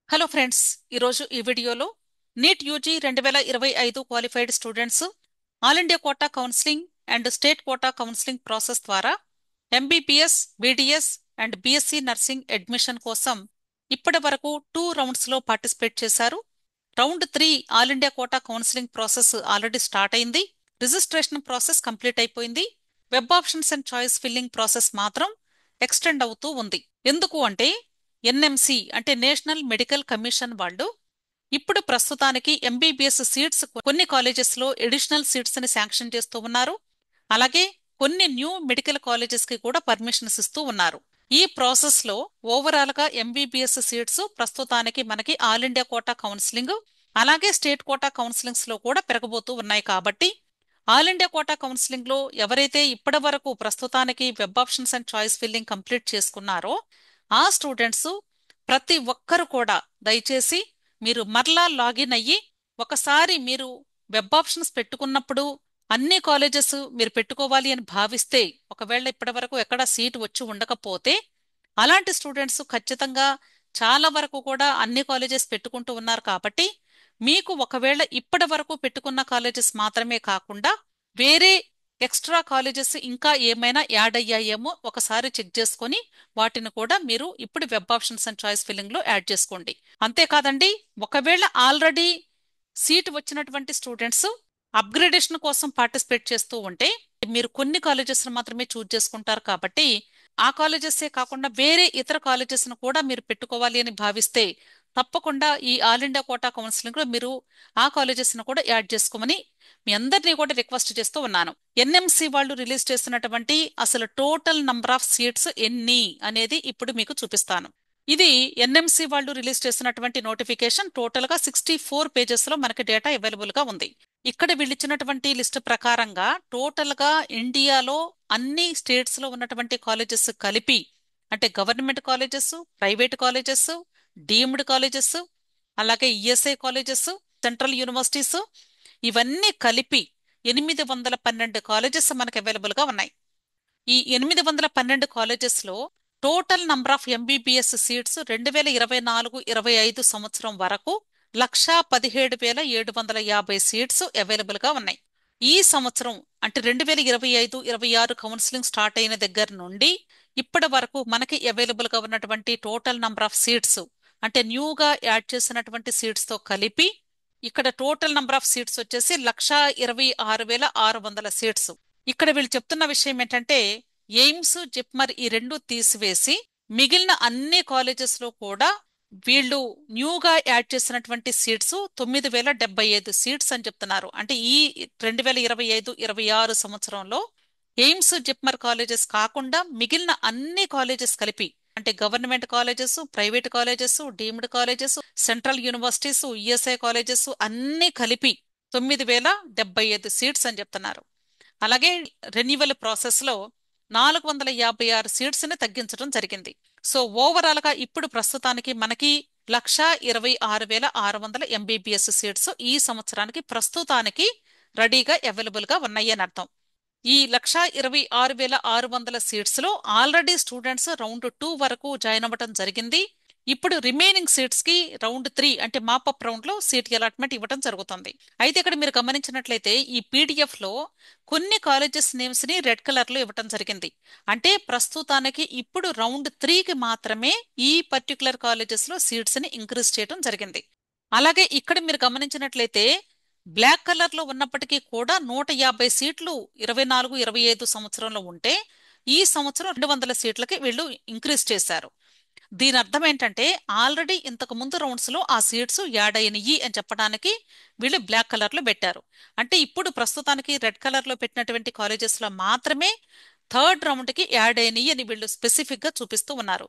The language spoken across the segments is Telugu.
హలో ఫ్రెండ్స్, ఈరోజు ఈ వీడియోలో NEET UG 2025 qualified students all India quota counselling and state quota counselling process ద్వారా MBBS, BDS and BSc nursing admission కోసం ఇప్పటి వరకు 2 రౌండ్స్ లో పార్టిసిపేట్ చేశారు. Round 3 all India quota counselling process already start అయింది. రిజిస్ట్రేషన్ ప్రాసెస్ కంప్లీట్ అయిపోయింది. Web options and choice filling process మాత్రం ఎక్స్టెండ్ అవుతూ ఉంది. ఎందుకు అంటే ఎన్ఎంసి అంటే నేషనల్ మెడికల్ కమిషన్ వాళ్ళు ఇప్పుడు ప్రస్తుతానికి ఎంబీబీఎస్ సీట్స్ కొన్ని కాలేజెస్ లో ఎడిషనల్ సీట్స్ ని శాంక్షన్ చేస్తూ ఉన్నారు. అలాగే కొన్ని న్యూ మెడికల్ కాలేజెస్ కి కూడా పర్మిషన్స్ ఇస్తూ ఉన్నారు. ఈ ప్రాసెస్ లో ఓవరాల్ గా ఎంబీబీఎస్ సీట్స్ ప్రస్తుతానికి మనకి ఆల్ ఇండియా కోటా కౌన్సిలింగ్ అలాగే స్టేట్ కోటా కౌన్సిలింగ్స్ లో కూడా పెరగబోతూ ఉన్నాయి. కాబట్టి ఆల్ ఇండియా కోటా కౌన్సిలింగ్ లో ఎవరైతే ఇప్పటి వరకు ప్రస్తుతానికి web options and choice filling complete చేసుకున్నారో ఆ స్టూడెంట్స్ ప్రతి ఒక్కరు కూడా దయచేసి మీరు మరలా లాగిన్ అయ్యి ఒకసారి మీరు వెబ్ ఆప్షన్స్ పెట్టుకున్నప్పుడు అన్ని కాలేజెస్ మీరు పెట్టుకోవాలి అని భావిస్తే ఒకవేళ ఇప్పటి వరకు ఎక్కడ సీట్ వచ్చి ఉండకపోతే అలాంటి స్టూడెంట్స్ ఖచ్చితంగా చాలా వరకు కూడా అన్ని కాలేజెస్ పెట్టుకుంటూ ఉన్నారు. కాబట్టి మీకు ఒకవేళ ఇప్పటి వరకు పెట్టుకున్న కాలేజెస్ మాత్రమే కాకుండా వేరే ఎక్స్ట్రా కాలేజెస్ ఇంకా ఏమైనా యాడ్ అయ్యాయేమో ఒకసారి చెక్ చేసుకొని వాటిని కూడా మీరు ఇప్పుడు web options and choice filling లో యాడ్ చేసుకోండి. అంతేకాదండి, ఒకవేళ ఆల్రెడీ సీట్ వచ్చినటువంటి స్టూడెంట్స్ అప్గ్రేడేషన్ కోసం పార్టిసిపేట్ చేస్తూ ఉంటే మీరు కొన్ని కాలేజెస్ మాత్రమే చూజ్ చేసుకుంటారు. కాబట్టి ఆ కాలేజెసే కాకుండా వేరే ఇతర కాలేజెస్ ను కూడా మీరు పెట్టుకోవాలి అని భావిస్తే తప్పకుండా ఈ ఆల్ ఇండియా కోటా కౌన్సిలింగ్ లో మీరు ఆ కాలేజెస్ ను కూడా యాడ్ చేసుకోమని మీ అందరినీ కూడా రిక్వెస్ట్ చేస్తూ ఉన్నాను. ఎన్ఎంసి వాళ్ళు రిలీజ్ చేస్తున్నటువంటి అసలు టోటల్ నంబర్ ఆఫ్ సీట్స్ ఎన్ని అనేది ఇప్పుడు మీకు చూపిస్తాను. ఇది ఎన్ఎంసి వాళ్ళు రిలీజ్ చేసినటువంటి నోటిఫికేషన్. టోటల్ గా 64 పేజెస్ లో మనకి డేటా అవైలబుల్ గా ఉంది. ఇక్కడ వీళ్ళిచ్చినటువంటి లిస్ట్ ప్రకారంగా టోటల్ గా ఇండియాలో అన్ని స్టేట్స్ లో ఉన్నటువంటి కాలేజెస్ కలిపి అంటే government colleges, private colleges, deemed colleges, అలాగే ఈఎస్ఐ కాలేజెస్, సెంట్రల్ యూనివర్సిటీస్ ఇవన్నీ కలిపి 812 కాలేజెస్ మనకు అవైలబుల్ గా ఉన్నాయి. ఈ 812 కాలేజెస్ లో total number of MBBS seats 2024-25 సంవత్సరం వరకు 1,17,750 సీట్స్ అవైలబుల్ గా ఉన్నాయి. ఈ సంవత్సరం అంటే 2025-26 కౌన్సిలింగ్ స్టార్ట్ అయిన దగ్గర నుండి ఇప్పటి వరకు మనకి అవైలబుల్ గా ఉన్నటువంటి టోటల్ నంబర్ ఆఫ్ సీట్స్ అంటే న్యూగా యాడ్ చేసినటువంటి సీట్స్ తో కలిపి ఇక్కడ టోటల్ నంబర్ ఆఫ్ సీట్స్ వచ్చేసి 1,26,600 సీట్స్. ఇక్కడ వీళ్ళు చెప్తున్న విషయం ఏంటంటే ఎయిమ్స్, జిప్మర్ ఈ రెండు తీసివేసి మిగిలిన అన్ని కాలేజెస్ లో కూడా వీళ్ళు న్యూగా యాడ్ చేసినటువంటి సీట్స్ 9,075 సీట్స్ అని చెప్తున్నారు. అంటే ఈ 2025-26 సంవత్సరంలో ఎయిమ్స్, జిప్మర్ కాలేజెస్ కాకుండా మిగిలిన అన్ని కాలేజెస్ కలిపి అంటే government colleges, private colleges, deemed colleges, central universities, ESI colleges అన్ని కలిపి 9,075 సీట్స్ అని చెప్తున్నారు. అలాగే రెన్యువల్ ప్రాసెస్ లో 456 సీట్స్ ని తగ్గించడం జరిగింది. సో ఓవరాల్ గా ఇప్పుడు ప్రస్తుతానికి మనకి 1,26,600 ఎంబీబీఎస్ సీట్స్ ఈ సంవత్సరానికి ప్రస్తుతానికి రెడీగా అవైలబుల్ గా ఉన్నాయి అని అర్థం. ఈ 1,26,600 సీట్స్ లో ఆల్రెడీ స్టూడెంట్స్ రౌండ్ 2 వరకు జాయిన్ అవ్వడం జరిగింది. ఇప్పుడు రిమైనింగ్ సీట్స్ కి రౌండ్ 3 అంటే మాపప్ రౌండ్ లో సీట్ అలాట్మెంట్ ఇవ్వడం జరుగుతుంది. అయితే ఇక్కడ మీరు గమనించినట్లయితే ఈ పీడిఎఫ్ లో కొన్ని కాలేజెస్ నేమ్స్ ని రెడ్ కలర్ లో ఇవ్వడం జరిగింది. అంటే ప్రస్తుతానికి ఇప్పుడు రౌండ్ 3 కి మాత్రమే ఈ పర్టికులర్ కాలేజెస్ లో సీట్స్ ని ఇంక్రీజ్ చేయడం జరిగింది. అలాగే ఇక్కడ మీరు గమనించినట్లయితే బ్లాక్ కలర్ లో ఉన్నప్పటికీ కూడా 150 సీట్లు 24-25 సంవత్సరంలో ఉంటే ఈ సంవత్సరం 200 సీట్లకి వీళ్ళు ఇంక్రీజ్ చేశారు. దీని అర్థం ఏంటంటే ఆల్రెడీ ఇంతకు ముందు రౌండ్స్ లో ఆ సీట్స్ యాడ్ అయినయి అని చెప్పడానికి వీళ్ళు బ్లాక్ కలర్ లో పెట్టారు. అంటే ఇప్పుడు ప్రస్తుతానికి రెడ్ కలర్ లో పెట్టినటువంటి కాలేజెస్ లో మాత్రమే థర్డ్ రౌండ్ కి యాడ్ అయినయి అని వీళ్ళు స్పెసిఫిక్ గా చూపిస్తూ ఉన్నారు.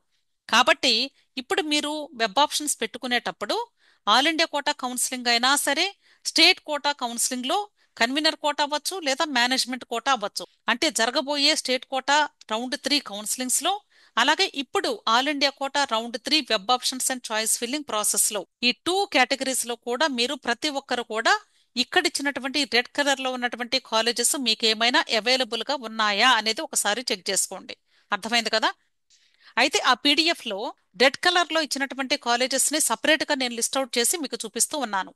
కాబట్టి ఇప్పుడు మీరు వెబ్ ఆప్షన్స్ పెట్టుకునేటప్పుడు ఆల్ ఇండియా కోటా కౌన్సిలింగ్ అయినా సరే, స్టేట్ కోటా కౌన్సిలింగ్ లో కన్వీనర్ కోటా అవ్వచ్చు లేదా మేనేజ్మెంట్ కోటా అవ్వచ్చు. అంటే జరగబోయే స్టేట్ కోటా రౌండ్ 3 కౌన్సిలింగ్స్ లో అలాగే ఇప్పుడు all India quota round 3 web options and choice filling process లో ఈ 2 కేటగిరీస్ లో కూడా మీరు ప్రతి ఒక్కరు కూడా ఇక్కడ ఇచ్చినటువంటి రెడ్ కలర్ లో ఉన్నటువంటి కాలేజెస్ మీకు ఏమైనా అవైలబుల్ గా ఉన్నాయా అనేది ఒకసారి చెక్ చేసుకోండి. అర్థమైంది కదా? అయితే ఆ PDF లో రెడ్ కలర్ లో ఇచ్చినటువంటి కాలేజెస్ ని సపరేట్ గా నేను లిస్ట్ అవుట్ చేసి మీకు చూపిస్తూ ఉన్నాను.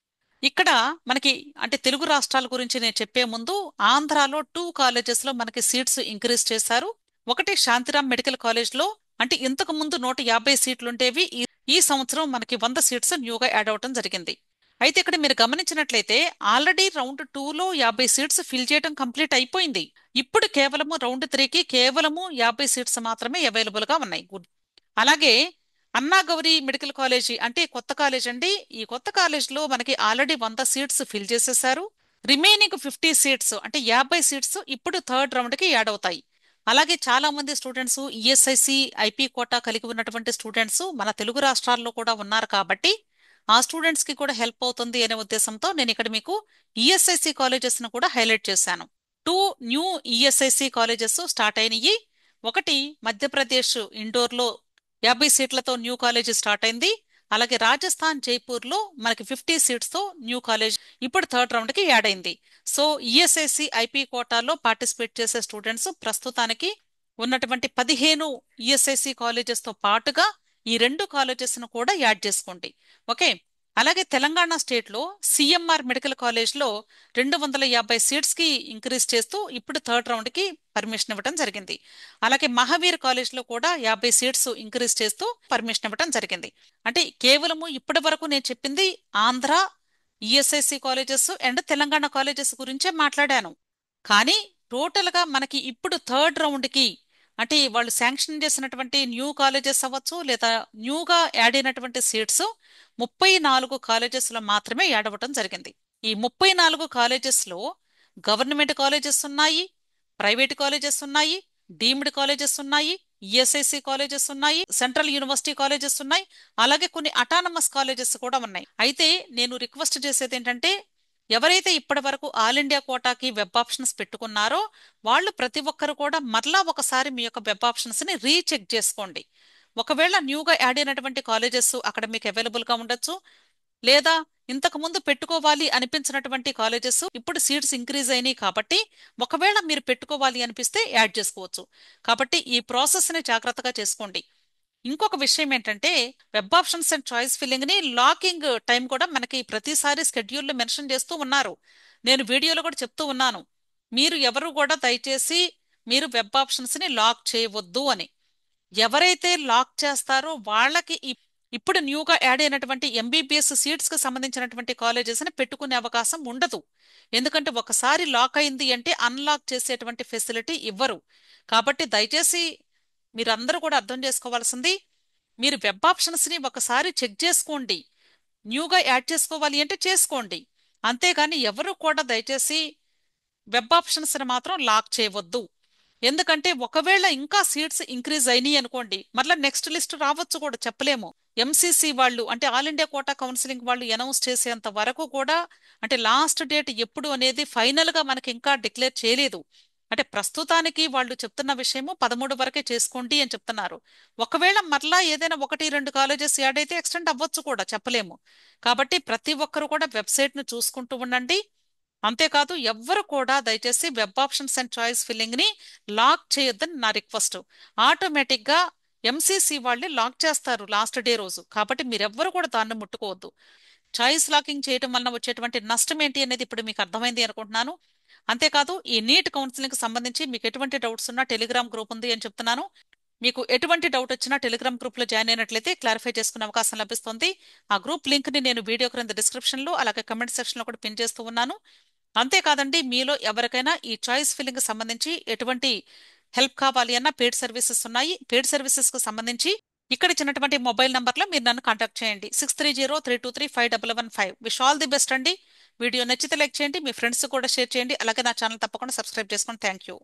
ఇక్కడ మనకి అంటే తెలుగు రాష్ట్రాల గురించి నేను చెప్పే ముందు ఆంధ్రాలో 2 కాలేజెస్ లో మనకి సీట్స్ ఇంక్రీజ్ చేశారు. ఒకటి శాంతిరామ్ మెడికల్ కాలేజ్ లో అంటే ఇంతకు ముందు 150 సీట్లుంటేవి ఈ సంవత్సరం మనకి 100 సీట్స్ న్యూగా యాడ్ అవటం జరిగింది. అయితే ఇక్కడ మీరు గమనించినట్లయితే ఆల్రెడీ రౌండ్ 2లో 50 సీట్స్ ఫిల్ చేయడం కంప్లీట్ అయిపోయింది. ఇప్పుడు కేవలము రౌండ్ 3కి కేవలము 50 సీట్స్ మాత్రమే అవైలబుల్ గా ఉన్నాయి. అలాగే అన్నా గౌరీ మెడికల్ కాలేజీ అంటే కొత్త కాలేజ్ అండి. ఈ కొత్త కాలేజ్ లో మనకి ఆల్రెడీ 100 సీట్స్ ఫిల్ చేసేసారు. రిమైనింగ్ 50 సీట్స్ అంటే 50 సీట్స్ ఇప్పుడు థర్డ్ రౌండ్ కి యాడ్ అవుతాయి. అలాగే చాలా మంది స్టూడెంట్స్ ఈఎస్ఐసి ఐపీ కోటా కలిగి ఉన్నటువంటి స్టూడెంట్స్ మన తెలుగు రాష్ట్రాల్లో కూడా ఉన్నారు కాబట్టి ఆ స్టూడెంట్స్ కి కూడా హెల్ప్ అవుతుంది అనే ఉద్దేశంతో నేను ఇక్కడ మీకు ఈఎస్ఐసి కాలేజెస్ ను కూడా హైలైట్ చేశాను. 2 న్యూ ఈఎస్ఐసి కాలేజెస్ స్టార్ట్ అయినాయి. ఒకటి మధ్యప్రదేశ్ ఇండోర్ లో 50 సీట్లతో న్యూ కాలేజ్ స్టార్ట్ అయింది. అలాగే రాజస్థాన్ జైపూర్ లో మనకి 50 సీట్స్ తో న్యూ కాలేజ్ ఇప్పుడు థర్డ్ రౌండ్ కి యాడ్ అయింది. సో ఈఎస్ఐసి ఐపీ కోటాలో పార్టిసిపేట్ చేసే స్టూడెంట్స్ ప్రస్తుతానికి ఉన్నటువంటి 15 ఈఎస్ఐసి కాలేజెస్ తో పాటుగా ఈ 2 కాలేజెస్ ను కూడా యాడ్ చేసుకోండి. ఓకే. అలాగే తెలంగాణ స్టేట్ లో సిఎంఆర్ మెడికల్ కాలేజ్ లో 250 సీట్స్ కి ఇంక్రీజ్ చేస్తూ ఇప్పుడు థర్డ్ రౌండ్ కి పర్మిషన్ ఇవ్వడం జరిగింది. అలాగే మహావీర్ కాలేజ్ లో కూడా 50 సీట్స్ ఇంక్రీజ్ చేస్తూ పర్మిషన్ ఇవ్వడం జరిగింది. అంటే కేవలము ఇప్పటి వరకు నేను చెప్పింది Andhra ESIC colleges and Telangana colleges గురించే మాట్లాడాను. కానీ టోటల్ గా మనకి ఇప్పుడు థర్డ్ రౌండ్ కి అంటే వాళ్ళు శాంక్షన్ చేసినటువంటి న్యూ కాలేజెస్ అవ్వచ్చు లేదా న్యూగా యాడ్ అయినటువంటి సీట్స్ 34 కాలేజెస్ లో మాత్రమే యాడ్ అవ్వటం జరిగింది. ఈ 34 కాలేజెస్ లో గవర్నమెంట్ కాలేజెస్ ఉన్నాయి, ప్రైవేట్ కాలేజెస్ ఉన్నాయి, డీమ్డ్ కాలేజెస్ ఉన్నాయి, ఈఎస్ఐసి కాలేజెస్ ఉన్నాయి, సెంట్రల్ యూనివర్సిటీ కాలేజెస్ ఉన్నాయి, అలాగే కొన్ని అటానమస్ కాలేజెస్ కూడా ఉన్నాయి. అయితే నేను రిక్వెస్ట్ చేసేది ఏంటంటే ఎవరైతే ఇప్పటి వరకు ఆల్ ఇండియా కోటాకి వెబ్ ఆప్షన్స్ పెట్టుకున్నారో వాళ్ళు ప్రతి ఒక్కరు కూడా మరలా ఒకసారి మీ యొక్క వెబ్ ఆప్షన్స్ ని రీచెక్ చేసుకోండి. ఒకవేళ న్యూగా యాడ్ అయినటువంటి కాలేజెస్ అక్కడ మీకు అవైలబుల్ గా ఉండొచ్చు, లేదా ఇంతకు ముందు పెట్టుకోవాలి అనిపించినటువంటి కాలేజెస్ ఇప్పుడు సీట్స్ ఇంక్రీజ్ అయినాయి కాబట్టి ఒకవేళ మీరు పెట్టుకోవాలి అనిపిస్తే యాడ్ చేసుకోవచ్చు. కాబట్టి ఈ ప్రాసెస్ ని జాగ్రత్తగా చేసుకోండి. ఇంకొక విషయం ఏంటంటే web options and choice filling ని లాకింగ్ టైం కూడా మనకి ప్రతిసారి స్కెడ్యూల్లో మెన్షన్ చేస్తూ ఉన్నారు. నేను వీడియోలో కూడా చెప్తూ ఉన్నాను, మీరు ఎవరు కూడా దయచేసి మీరు వెబ్ ఆప్షన్స్ ని లాక్ చేయవద్దు అని. ఎవరైతే లాక్ చేస్తారో వాళ్ళకి ఇప్పుడు న్యూగా యాడ్ అయినటువంటి ఎంబీబీఎస్ సీట్స్ కి సంబంధించినటువంటి కాలేజెస్ ని పెట్టుకునే అవకాశం ఉండదు. ఎందుకంటే ఒకసారి లాక్ అయింది అంటే అన్లాక్ చేసేటువంటి ఫెసిలిటీ ఇవ్వరు. కాబట్టి దయచేసి మీరందరూ కూడా అర్థం చేసుకోవాల్సింది మీరు వెబ్ ఆప్షన్స్ ని ఒకసారి చెక్ చేసుకోండి. న్యూగా యాడ్ చేసుకోవాలి అంటే చేసుకోండి. అంతేగాని ఎవరు కూడా దయచేసి వెబ్ ఆప్షన్స్ ని మాత్రం లాక్ చేయవద్దు. ఎందుకంటే ఒకవేళ ఇంకా సీట్స్ ఇంక్రీజ్ అయినాయి అనుకోండి మరలా నెక్స్ట్ లిస్ట్ రావచ్చు కూడా చెప్పలేము. ఎంసీసీ వాళ్ళు అంటే ఆల్ ఇండియా కోటా కౌన్సిలింగ్ వాళ్ళు అనౌన్స్ చేసేంత వరకు కూడా అంటే లాస్ట్ డేట్ ఎప్పుడు అనేది ఫైనల్ గా మనకి ఇంకా డిక్లేర్ చేయలేదు. అంటే ప్రస్తుతానికి వాళ్ళు చెప్తున్న విషయము 13 వరకే చేసుకోండి అని చెప్తున్నారు. ఒకవేళ మరలా ఏదైనా 1-2 కాలేజెస్ యాడ్ అయితే ఎక్స్టెండ్ అవ్వచ్చు కూడా చెప్పలేము. కాబట్టి ప్రతి ఒక్కరు కూడా వెబ్సైట్ ను చూసుకుంటూ ఉండండి. అంతేకాదు ఎవ్వరు కూడా దయచేసి web options and choice filling ని లాక్ చేయొద్దని నా రిక్వెస్ట్. ఆటోమేటిక్ గా ఎంసీసీ వాళ్ళే లాక్ చేస్తారు లాస్ట్ డే రోజు. కాబట్టి మీరెవ్వరు కూడా దాన్ని ముట్టుకోవద్దు. చాయిస్ లాకింగ్ చేయడం వలన వచ్చేటువంటి నష్టం ఏంటి అనేది ఇప్పుడు మీకు అర్థమైంది అనుకుంటున్నాను. అంతేకాదు ఈ నీట్ కౌన్సిలింగ్ కి సంబంధించి మీకు ఎటువంటి డౌట్స్ ఉన్నా టెలిగ్రామ్ గ్రూప్ ఉంది అని చెప్తున్నాను. మీకు ఎటువంటి డౌట్ వచ్చినా టెలిగ్రామ్ గ్రూప్ లో జాయిన్ అయినట్లయితే క్లారిఫై చేసుకునే అవకాశం లభిస్తుంది. ఆ గ్రూప్ లింక్ ని నేను వీడియో క్రింద డిస్క్రిప్షన్ లో అలాగే కమెంట్ సెక్షన్ లో కూడా పిన్ చేస్తూ ఉన్నాను. అంతేకాదండి మీలో ఎవరికైనా ఈ చాయిస్ ఫిల్లింగ్ సంబంధించి ఎటువంటి హెల్ప్ కావాలి అన్న పెయిడ్ సర్వీసెస్ ఉన్నాయి. పెయిడ్ సర్వీసెస్ కు సంబంధించి ఇక్కడ ఇచ్చినటువంటి మొబైల్ నంబర్లో మీరు నన్ను కాంటాక్ట్ చేయండి. 6303235115. విష్ ఆల్ ది బెస్ట్ అండి. వీడియో నచ్చితే లైక్ చేయండి, మీ ఫ్రెండ్స్ కూడా షేర్ చేయండి, అలాగే నా ఛానల్ తప్పకుండా సబ్స్క్రైబ్ చేసుకోండి. Thank you.